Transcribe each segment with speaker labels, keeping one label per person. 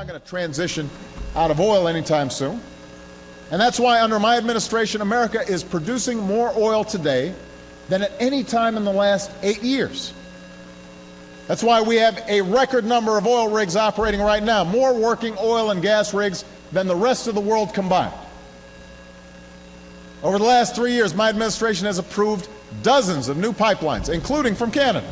Speaker 1: not going to transition out of oil anytime soon. And that's why under my administration, America is producing more oil today than at any time in the last 8 years. That's why we have a record number of oil rigs operating right now, more working oil and gas rigs than the rest of the world combined. Over the last 3 years, my administration has approved dozens of new pipelines, including from Canada.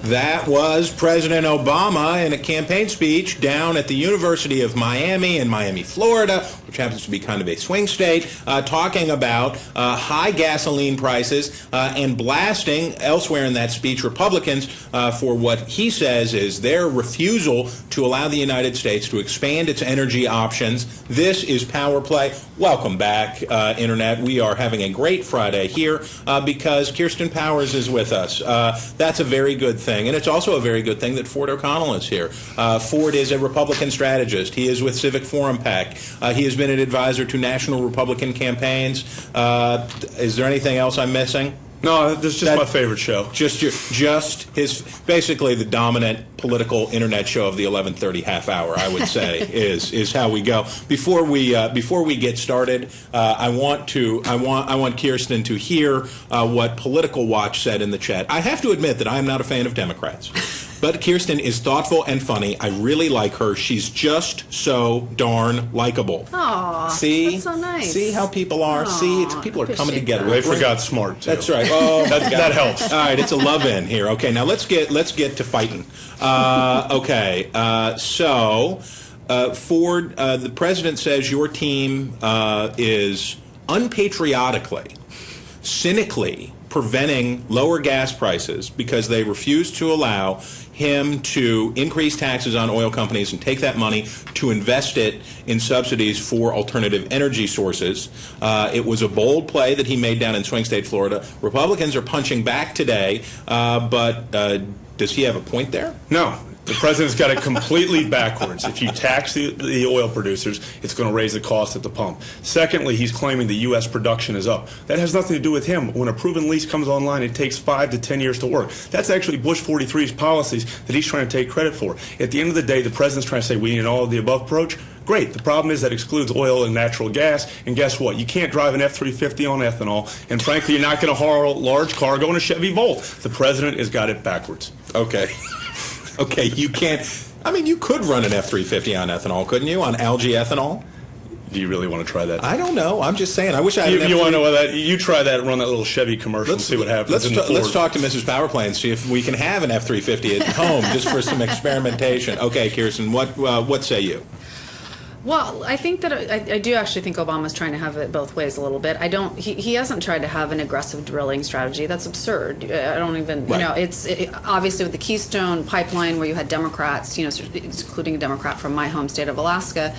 Speaker 2: That was President Obama in a campaign speech down at the University of Miami in Miami, Florida, which happens to be kind of a swing state, talking about high gasoline prices and blasting elsewhere in that speech Republicans for what he says is their refusal to allow the United States to expand its energy options. This is Power Play. Welcome back, Internet. We are having a great Friday here because Kirsten Powers is with us. That's a very good thing. And it's also a very good thing that Ford O'Connell is here. Ford is a Republican strategist. He is with Civic Forum PAC. He has been an advisor to national Republican campaigns. Is there anything else I'm missing?
Speaker 3: No, this is just my favorite show.
Speaker 2: Just his, basically the dominant political internet show of the 11:30 half hour, I would say, is how we go. Before we get started, I want Kirsten to hear what Political Watch said in the chat. I have to admit that I am not a fan of Democrats. But Kirsten is thoughtful and funny. I really like her. She's just so darn likable.
Speaker 4: Aw,
Speaker 2: see,
Speaker 4: that's so nice.
Speaker 2: See how people are.
Speaker 4: Aww,
Speaker 2: see, people are coming together.
Speaker 3: They forgot smart, too.
Speaker 2: That's right. Oh,
Speaker 3: that helps.
Speaker 2: All right, it's a love in here. Okay, now let's get to fighting. Okay, so Ford, the president says your team is unpatriotically, cynically preventing lower gas prices because they refuse to allow him to increase taxes on oil companies and take that money to invest it in subsidies for alternative energy sources. It was a bold play that he made down in swing state Florida. Republicans are punching back today, but does he have a point there?
Speaker 3: No. The president's got it completely backwards. If you tax the oil producers, it's going to raise the cost at the pump. Secondly, he's claiming the U.S. production is up. That has nothing to do with him. When a proven lease comes online, it takes 5 to 10 years to work. That's actually Bush 43's policies that he's trying to take credit for. At the end of the day, the president's trying to say we need an all of the above approach. Great. The problem is that excludes oil and natural gas. And guess what? You can't drive an F-350 on ethanol. And frankly, you're not going to haul a large cargo in a Chevy Volt. The president has got it backwards.
Speaker 2: Okay. Okay, you can't. I mean, you could run an F-350 on ethanol, couldn't you? On algae ethanol?
Speaker 3: Do you really want to try that?
Speaker 2: I don't know. I'm just saying. I wish I had
Speaker 3: You want to know what that? You try that and run that little Chevy commercial and see what happens.
Speaker 2: Let's talk to Mrs. Powerplay and see if we can have an F-350 at home just for some experimentation. Okay, Kirsten, what say you?
Speaker 4: Well, I think that I do actually think Obama's trying to have it both ways a little bit. He hasn't tried to have an aggressive drilling strategy. That's absurd. I don't even,
Speaker 2: right.
Speaker 4: It's obviously with the Keystone pipeline where you had Democrats, including a Democrat from my home state of Alaska,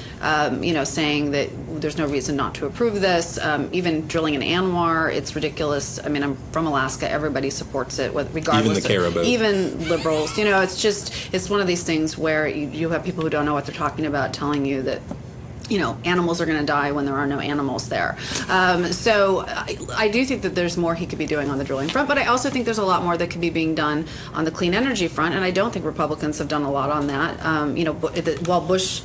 Speaker 4: saying that there's no reason not to approve this. Even drilling in Anwar, it's ridiculous. I mean, I'm from Alaska. Everybody supports it, regardless.
Speaker 2: Even the caribou.
Speaker 4: Even liberals. It's one of these things where you have people who don't know what they're talking about telling you that animals are going to die when there are no animals there. So I do think that there's more he could be doing on the drilling front, but I also think there's a lot more that could be being done on the clean energy front, and I don't think Republicans have done a lot on that. While Bush,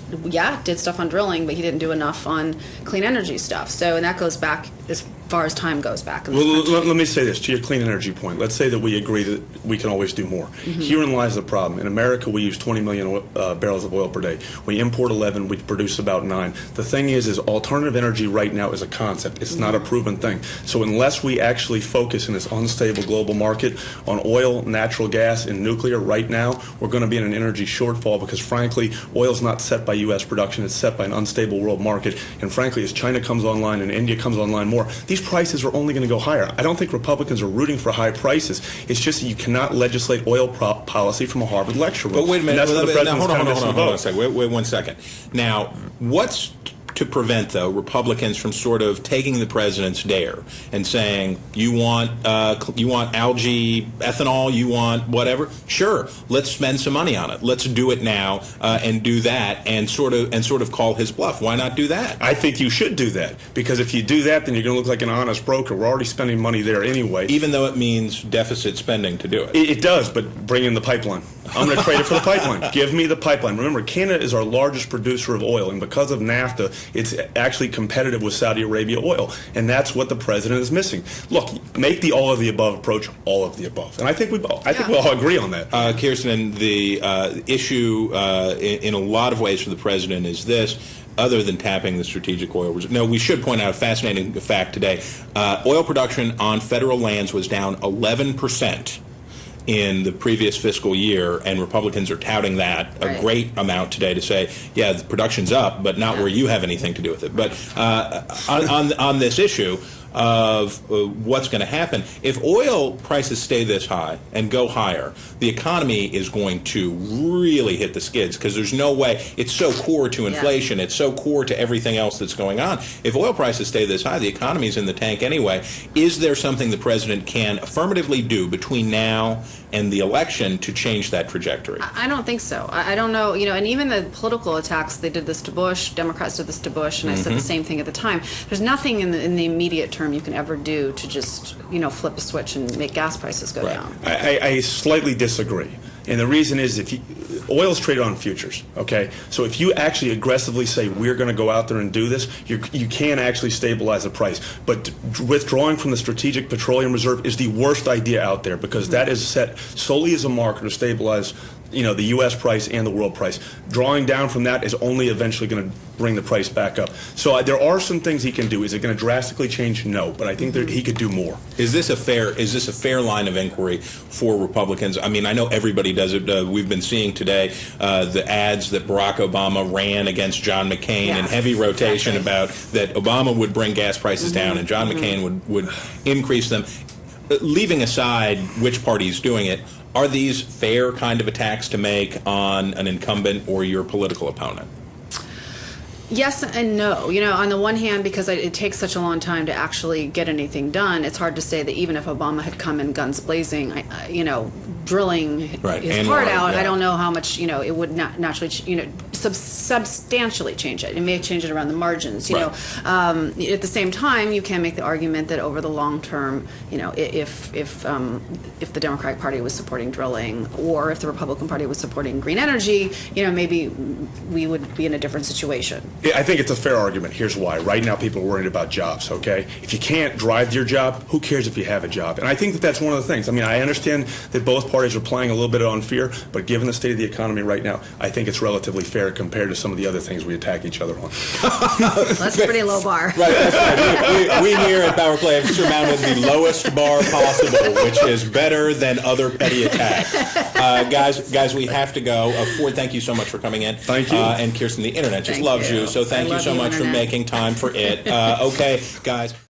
Speaker 4: did stuff on drilling, but he didn't do enough on clean energy stuff. So, and that goes back as far as time goes back.
Speaker 3: Well, let me say this to your clean energy point. Let's say that we agree that we can always do more. Mm-hmm. Herein lies the problem. In America, we use 20 million barrels of oil per day. We import 11. We produce about 9. The thing is alternative energy right now is a concept. It's not a proven thing. So unless we actually focus in this unstable global market on oil, natural gas, and nuclear right now, we're going to be in an energy shortfall because, frankly, oil's not set by U.S. production. It's set by an unstable world market. And, frankly, as China comes online and India comes online more, these prices are only going to go higher. I don't think Republicans are rooting for high prices. It's just that you cannot legislate oil policy from a Harvard lecture room.
Speaker 2: But wait a minute.
Speaker 3: Hold on
Speaker 2: a second. Wait 1 second. Now, what's to prevent, though, Republicans from sort of taking the president's dare and saying, you want algae, ethanol, you want whatever? Sure, let's spend some money on it. Let's do it now and do that and sort of call his bluff. Why not do that?
Speaker 3: I think you should do that, because if you do that, then you're going to look like an honest broker. We're already spending money there anyway.
Speaker 2: Even though it means deficit spending to do it.
Speaker 3: It does, but bring in the pipeline. I'm going to trade it for the pipeline. Give me the pipeline. Remember, Canada is our largest producer of oil, and because of NAFTA, it's actually competitive with Saudi Arabia oil, and that's what the president is missing. Look, make the all of the above approach all of the above, and I think we all agree on that.
Speaker 2: Kirsten, the issue in a lot of ways for the president is this. Other than tapping the strategic oil reserve. No, we should point out a fascinating fact today. Oil production on federal lands was down 11% in the previous fiscal year, and Republicans are touting that a great amount today to say, yeah, the production's up, but not where you have anything to do with it. But on this issue of what's going to happen, if oil prices stay this high and go higher, the economy is going to really hit the skids, because there's no way. It's so core to inflation. It's so core to everything else that's going on. If oil prices stay this high, the economy's in the tank anyway. Is there something the president can affirmatively do between now and the election to change that trajectory?
Speaker 4: I don't think so. I don't know, and even the political attacks, they did this to Bush, Democrats did this to Bush, and I said the same thing at the time. There's nothing in the immediate term you can ever do to just, flip a switch and make gas prices go down.
Speaker 3: I slightly disagree. And the reason is, oil is traded on futures, okay? So if you actually aggressively say, we're going to go out there and do this, you can actually stabilize the price. But withdrawing from the Strategic Petroleum Reserve is the worst idea out there, because that is set solely as a marker to stabilize the U.S. price and the world price. Drawing down from that is only eventually going to bring the price back up. So there are some things he can do. Is it going to drastically change? No, but I think that he could do more.
Speaker 2: Is this a fair line of inquiry for Republicans? I mean, I know everybody does it. We've been seeing today the ads that Barack Obama ran against John McCain in heavy rotation about that Obama would bring gas prices down and John McCain would increase them. Leaving aside which party is doing it, are these fair kind of attacks to make on an incumbent or your political opponent?
Speaker 4: Yes and no. On the one hand, because it takes such a long time to actually get anything done, it's hard to say that even if Obama had come in guns blazing, drilling his heart out, I don't know how much, it would not naturally, substantially change it. It may change it around the margins, at the same time, you can make the argument that over the long term, if the Democratic Party was supporting drilling, or if the Republican Party was supporting green energy, maybe we would be in a different situation.
Speaker 3: I think it's a fair argument. Here's why. Right now, people are worried about jobs, okay? If you can't drive to your job, who cares if you have a job? And I think that that's one of the things. I mean, I understand that both parties are playing a little bit on fear, but given the state of the economy right now, I think it's relatively fair compared to some of the other things we attack each other on.
Speaker 4: That's a pretty low bar.
Speaker 2: Right, that's right. We here at Power Play have surmounted the lowest bar possible, which is better than other petty attacks. Guys, we have to go. Ford, thank you so much for coming in.
Speaker 3: Thank you.
Speaker 2: And Kirsten, the internet just loves you. So thank you so much for making time for it. Okay, guys.